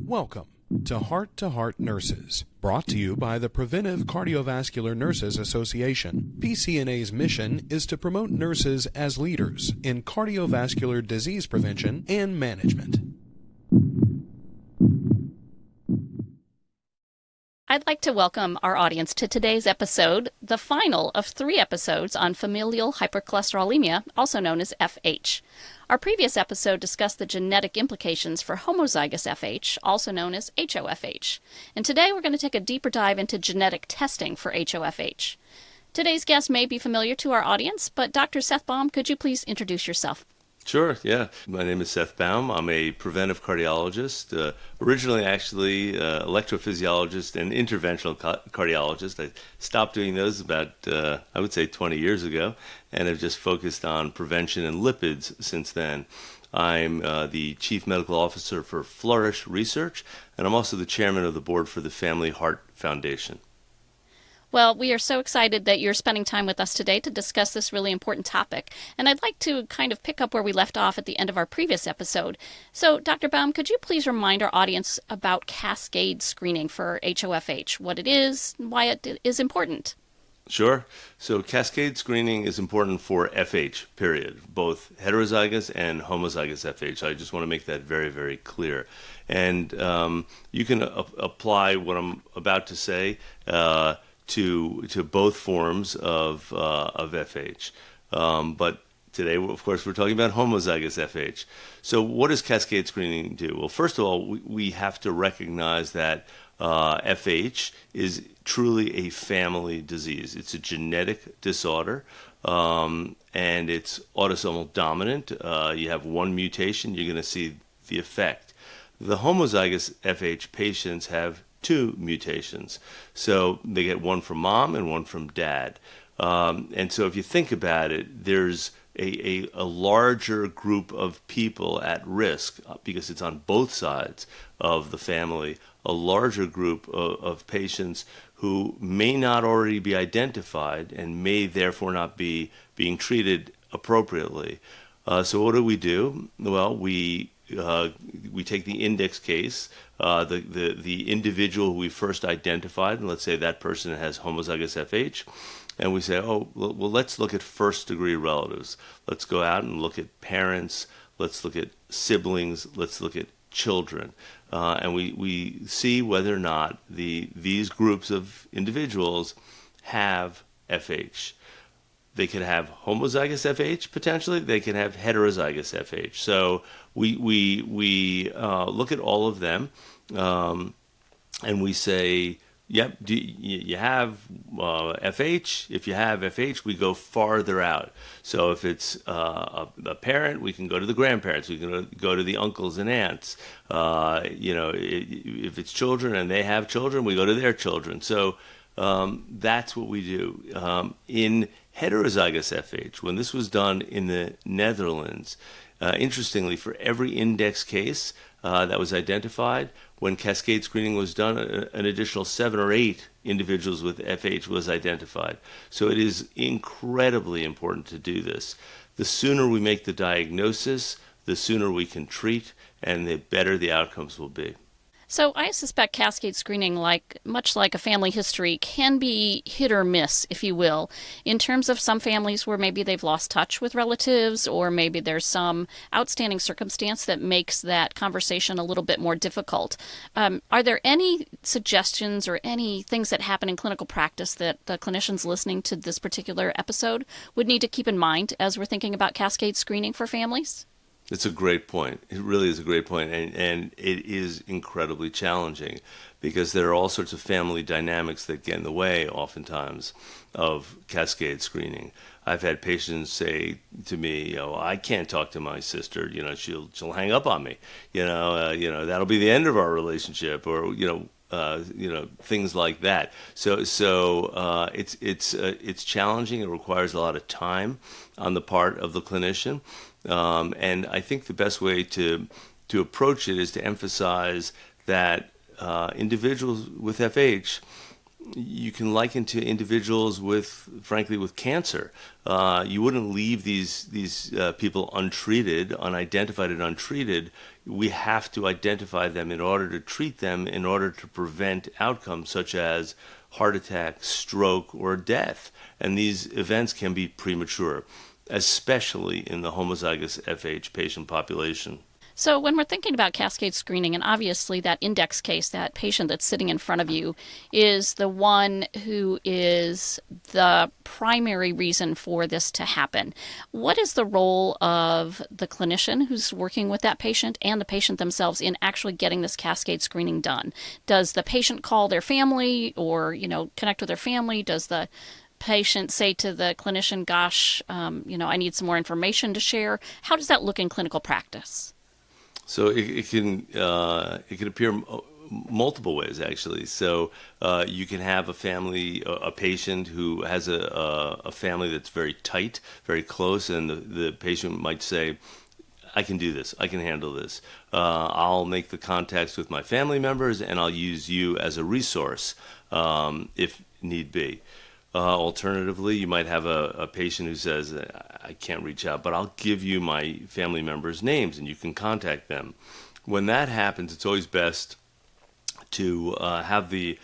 Welcome to Heart Nurses, brought to you by the Preventive Cardiovascular Nurses Association. PCNA's mission is to promote nurses as leaders in cardiovascular disease prevention and management. I'd like to welcome our audience to today's episode, the final of 3 episodes on familial hypercholesterolemia, also known as FH. Our previous episode discussed the genetic implications for homozygous FH, also known as HoFH. And today we're going to take a deeper dive into genetic testing for HoFH. Today's guest may be familiar to our audience, but Dr. Seth Baum, could you please introduce yourself? Sure, yeah. My name is Seth Baum. I'm a preventive cardiologist, originally actually electrophysiologist and interventional cardiologist. I stopped doing those about, I would say, 20 years ago, and have just focused on prevention and lipids since then. I'm the Chief Medical Officer for Flourish Research, and I'm also the Chairman of the Board for the Family Heart Foundation. Well, we are so excited that you're spending time with us today to discuss this really important topic. And I'd like to kind of pick up where we left off at the end of our previous episode. So, Dr. Baum, could you please remind our audience about cascade screening for HoFH, what it is, why it is important? Sure. So cascade screening is important for FH, period, both heterozygous and homozygous FH. I just want to make that very, very clear. And you can apply what I'm about to say to both forms of FH. But today, of course, we're talking about homozygous FH. So what does cascade screening do? Well, first of all, we have to recognize that FH is truly a family disease. It's a genetic disorder, and it's autosomal dominant. You have one mutation, you're going to see the effect. The homozygous FH patients have 2 mutations. So they get one from mom and one from dad. And so if you think about it, there's a larger group of people at risk, because it's on both sides of the family, a larger group of patients who may not already be identified and may therefore not be being treated appropriately. So what do? Well, we take the index case, the individual who we first identified, and let's say that person has homozygous FH, and we say, oh, well, let's look at first-degree relatives. Let's go out and look at parents, let's look at siblings, let's look at children, and we see whether or not these groups of individuals have FH. They can have homozygous FH potentially. They can have heterozygous FH. So we look at all of them, and we say, yep, you have FH. If you have FH, we go farther out. So if it's a parent, we can go to the grandparents. We can go to the uncles and aunts. If it's children and they have children, we go to their children. So that's what we do. In heterozygous FH, when this was done in the Netherlands, interestingly, for every index case that was identified, when cascade screening was done, an additional 7 or 8 individuals with FH was identified. So it is incredibly important to do this. The sooner we make the diagnosis, the sooner we can treat, and the better the outcomes will be. So I suspect cascade screening, much like a family history, can be hit or miss, if you will, in terms of some families where maybe they've lost touch with relatives, or maybe there's some outstanding circumstance that makes that conversation a little bit more difficult. Are there any suggestions or any things that happen in clinical practice that the clinicians listening to this particular episode would need to keep in mind as we're thinking about cascade screening for families? It's a great point. It really is a great point, and it is incredibly challenging because there are all sorts of family dynamics that get in the way oftentimes of cascade screening. I've had patients say to me, I can't talk to my sister. She'll hang up on me. That'll be the end of our relationship, or things like that. So it's challenging. It requires a lot of time on the part of the clinician. And I think the best way to approach it is to emphasize that individuals with FH you can liken to individuals frankly, with cancer. You wouldn't leave these people untreated, unidentified and untreated. We have to identify them in order to treat them, in order to prevent outcomes such as heart attack, stroke, or death. And these events can be premature, especially in the homozygous FH patient population. So when we're thinking about cascade screening, and obviously that index case, that patient that's sitting in front of you, is the one who is the primary reason for this to happen. What is the role of the clinician who's working with that patient and the patient themselves in actually getting this cascade screening done? Does the patient call their family or, connect with their family? Does the patient say to the clinician, gosh, I need some more information to share? How does that look in clinical practice? So it can appear multiple ways, actually. So you can have a patient who has a family that's very tight, very close, and the patient might say, I can do this. I can handle this. I'll make the contacts with my family members, and I'll use you as a resource if need be. Alternatively, you might have a patient who says, I can't reach out, but I'll give you my family members' names and you can contact them. When that happens, it's always best to have the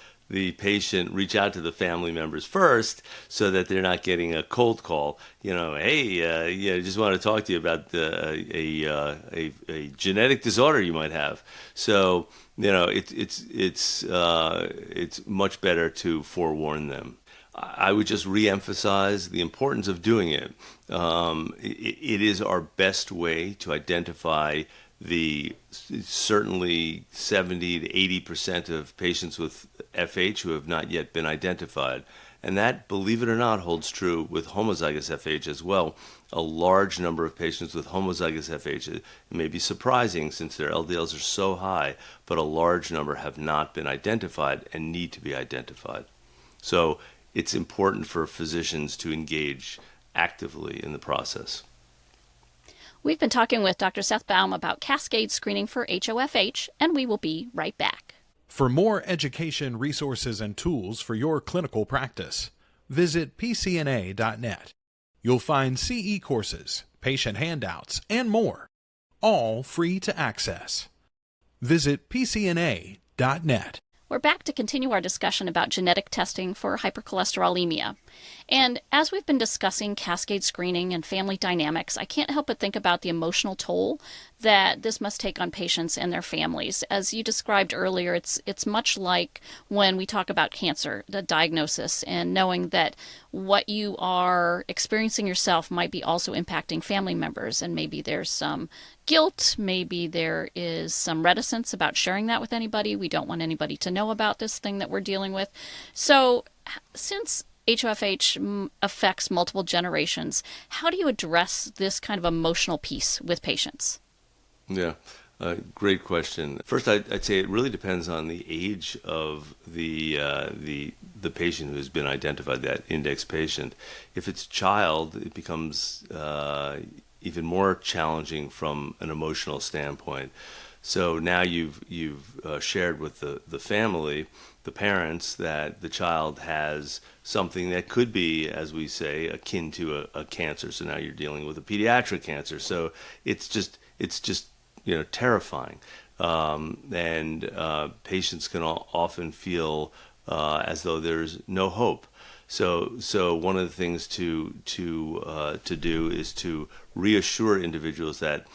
patient reach out to the family members first so that they're not getting a cold call. Hey, I just want to talk to you about a genetic disorder you might have. So, it's much better to forewarn them. I would just reemphasize the importance of doing it. It is our best way to identify the certainly 70 to 80% of patients with FH who have not yet been identified. And that, believe it or not, holds true with homozygous FH as well. A large number of patients with homozygous FH, it may be surprising since their LDLs are so high, but a large number have not been identified and need to be identified. So it's important for physicians to engage actively in the process. We've been talking with Dr. Seth Baum about cascade screening for HoFH, and we will be right back. For more education, resources, and tools for your clinical practice, visit pcna.net. You'll find CE courses, patient handouts, and more, all free to access. Visit pcna.net. We're back to continue our discussion about genetic testing for hypercholesterolemia. And as we've been discussing cascade screening and family dynamics, I can't help but think about the emotional toll that this must take on patients and their families. As you described earlier, it's much like when we talk about cancer, the diagnosis, and knowing that what you are experiencing yourself might be also impacting family members, and maybe there's some guilt, maybe there is some reticence about sharing that with anybody. We don't want anybody to know about this thing that we're dealing with. So since HoFH affects multiple generations, how do you address this kind of emotional piece with patients? Yeah, great question. First, I'd say it really depends on the age of the patient who has been identified, that index patient. If it's a child, it becomes even more challenging from an emotional standpoint. So now you've shared with the family, the parents, that the child has something that could be, as we say, akin to a cancer. So now you're dealing with a pediatric cancer. So it's just terrifying, and patients can often feel as though there's no hope. So one of the things to do is to reassure individuals that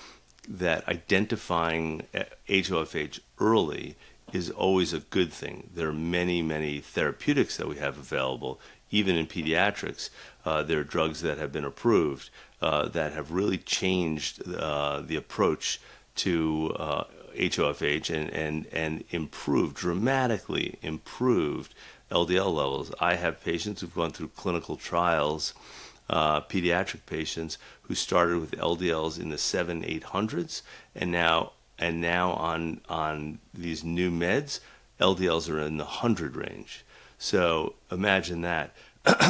identifying HoFH early is always a good thing. There are many, many therapeutics that we have available, even in pediatrics. There are drugs that have been approved that have really changed the approach to HoFH and dramatically improved LDL levels. I have patients who've gone through clinical trials, pediatric patients who started with LDLs in the 700-800s, and now on these new meds, LDLs are in the 100 range. So imagine that.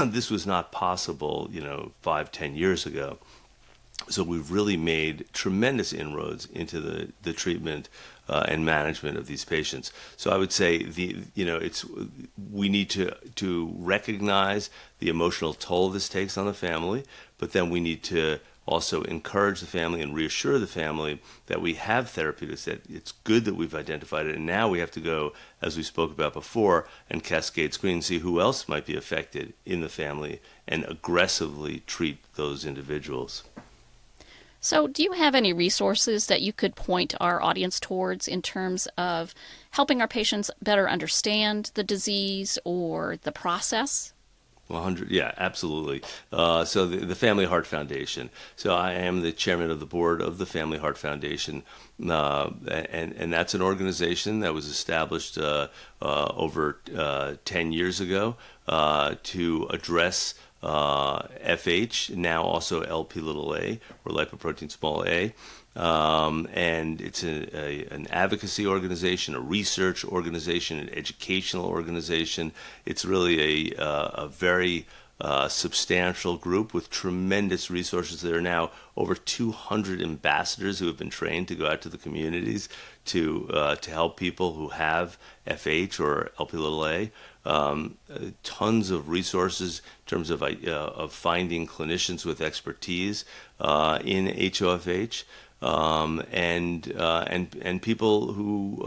This was not possible, 5-10 years ago. So we've really made tremendous inroads into the treatment and management of these patients. So I would say we need to recognize the emotional toll this takes on the family, but then we need to also encourage the family and reassure the family that we have therapeutics, that it's good that we've identified it, and now we have to go, as we spoke about before, and cascade screen and see who else might be affected in the family and aggressively treat those individuals. So, do you have any resources that you could point our audience towards in terms of helping our patients better understand the disease or the process? 100, yeah, absolutely. So the Family Heart Foundation. So I am the chairman of the board of the Family Heart Foundation, and that's an organization that was established over 10 years ago to address FH, now also Lp(a), or lipoprotein small a. And it's an advocacy organization, a research organization, an educational organization. It's really a very substantial group with tremendous resources. There are now over 200 ambassadors who have been trained to go out to the communities to help people who have FH or Lp(a). Tons of resources in terms of finding clinicians with expertise in HoFH. And people who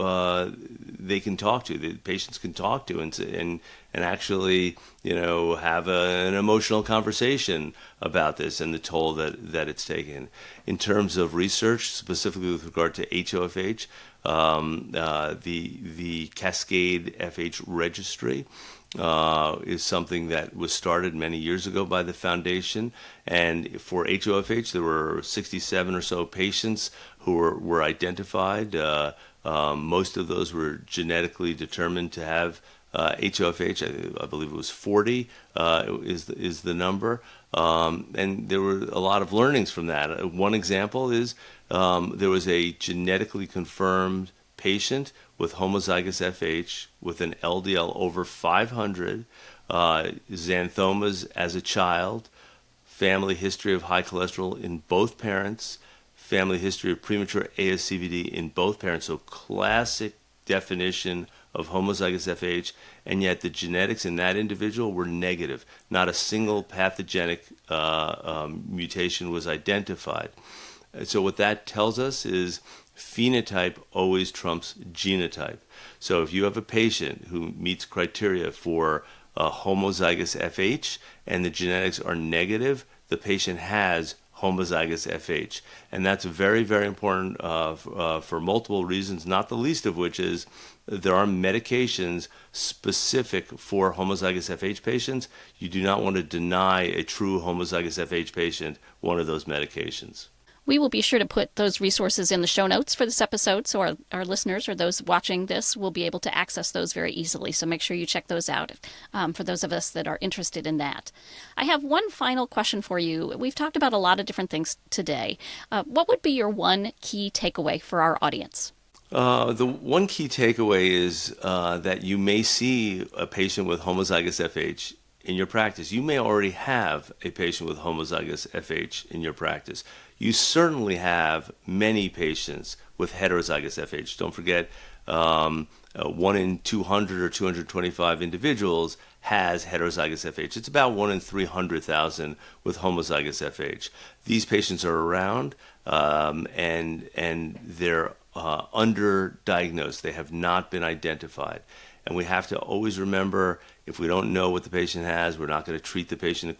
they can talk to, the patients can talk to, and actually have an emotional conversation about this and the toll that it's taken. In terms of research, specifically with regard to HoFH, the Cascade FH registry is something that was started many years ago by the foundation. And for HoFH, there were 67 or so patients who were identified. Most of those were genetically determined to have HoFH. I believe it was 40 is the number. And there were a lot of learnings from that. One example is there was a genetically confirmed patient with homozygous FH with an LDL over 500, xanthomas as a child, family history of high cholesterol in both parents, family history of premature ASCVD in both parents. So classic definition of homozygous FH, and yet the genetics in that individual were negative. Not a single pathogenic mutation was identified. So what that tells us is phenotype always trumps genotype. So if you have a patient who meets criteria for homozygous FH and the genetics are negative, the patient has homozygous FH. And that's very, very important for multiple reasons, not the least of which is there are medications specific for homozygous FH patients. You do not want to deny a true homozygous FH patient one of those medications. We will be sure to put those resources in the show notes for this episode, so our listeners or those watching this will be able to access those very easily. So make sure you check those out for those of us that are interested in that. I have one final question for you. We've talked about a lot of different things today. What would be your one key takeaway for our audience? The one key takeaway is that you may see a patient with homozygous FH in your practice. You may already have a patient with homozygous FH in your practice. You certainly have many patients with heterozygous FH. Don't forget, 1 in 200 or 225 individuals has heterozygous FH. It's about 1 in 300,000 with homozygous FH. These patients are around, and they're underdiagnosed. They have not been identified. And we have to always remember, if we don't know what the patient has, we're not going to treat the patient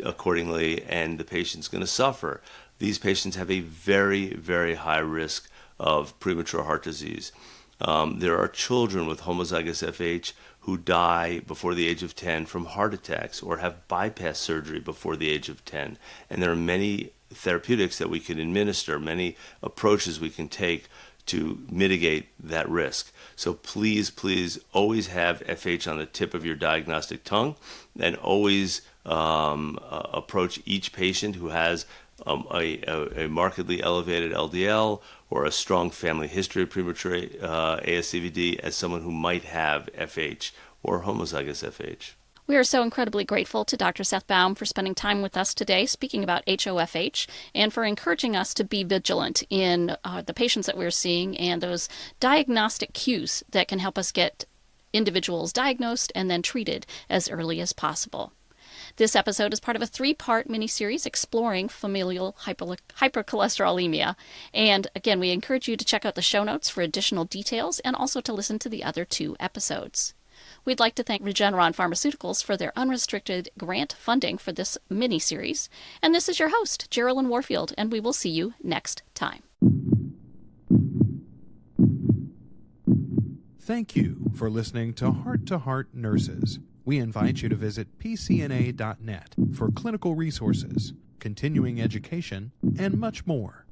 accordingly, and the patient's going to suffer. These patients have a very, very high risk of premature heart disease. There are children with homozygous FH who die before the age of 10 from heart attacks or have bypass surgery before the age of 10. And there are many therapeutics that we can administer, many approaches we can take to mitigate that risk. So please, please always have FH on the tip of your diagnostic tongue, and always approach each patient who has a markedly elevated LDL or a strong family history of premature ASCVD as someone who might have FH or homozygous FH. We are so incredibly grateful to Dr. Seth Baum for spending time with us today speaking about HOFH and for encouraging us to be vigilant in the patients that we're seeing and those diagnostic cues that can help us get individuals diagnosed and then treated as early as possible. This episode is part of a 3-part miniseries exploring familial hypercholesterolemia. And again, we encourage you to check out the show notes for additional details and also to listen to the other 2 episodes. We'd like to thank Regeneron Pharmaceuticals for their unrestricted grant funding for this mini-series. And this is your host, Geraldine Warfield, and we will see you next time. Thank you for listening to Heart Nurses. We invite you to visit pcna.net for clinical resources, continuing education, and much more.